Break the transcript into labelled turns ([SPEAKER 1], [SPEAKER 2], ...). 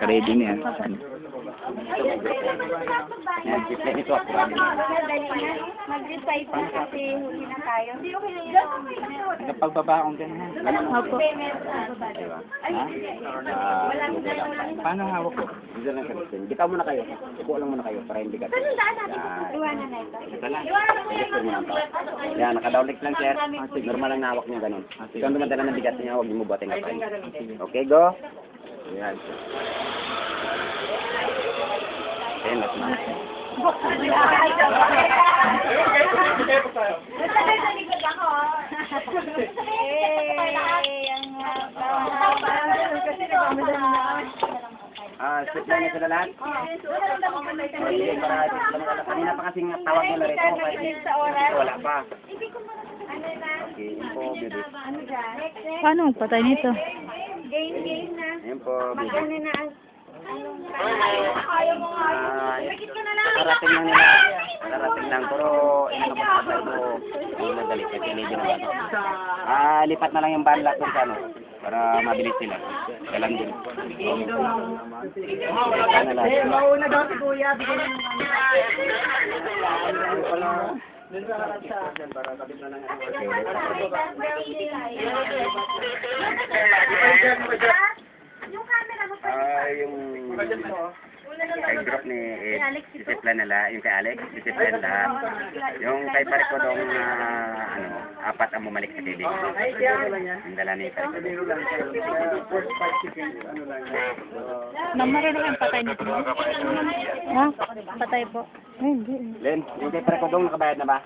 [SPEAKER 1] Ready niya.
[SPEAKER 2] Yan, display nito.
[SPEAKER 3] Mag-decide na kasi huli na tayo.
[SPEAKER 2] Nagpagbabaong ganyan.
[SPEAKER 1] Opo.
[SPEAKER 2] Diba? Paano hawak ko? Dito lang sa listing. Bitaw muna kayo. Upo lang muna kayo para hindi ka.
[SPEAKER 3] Iwanan na ito.
[SPEAKER 2] Ito lang. Ito muna ito. Yan, nakadaulik lang, sir. Normal lang na hawak niyo ganun. Ikaw ang dumadala ng bigat niya, huwag niyo mo buhatin na tayo. Okay, go. Yan. Okay, last na. Sit lang niya sila lahat? Okay, para kanina pa kasing tawag nila rito. Wala pa. Okay, yun po, baby.
[SPEAKER 1] Paano magpatay nito?
[SPEAKER 3] Game na.
[SPEAKER 2] Yun po, baby.
[SPEAKER 3] Magkano na ang... Ayaw mo nga. Bakit ka na lang?
[SPEAKER 2] Nakarating lang nila. Nakarating lang. Pero, inakapagpatay mo. Hindi nagalit. Kasi medyo na ba? Lipat na lang yung banlat kung ano. Para mabilis sila. Kalam din.
[SPEAKER 3] Mauna daw si Kuya. Bigyan niya yung camera mo pa.
[SPEAKER 2] Yung kay group ni discipline nila, yung kay Alex, discipline lahat. Yung kay pare ko dong apat ang bumalik sa TV. Yung dala ni pare ko.
[SPEAKER 1] Namara na yung patay nito. Ha? Patay po. Ay, hindi.
[SPEAKER 2] Len, yung kay pare ko dong nakabayad na ba?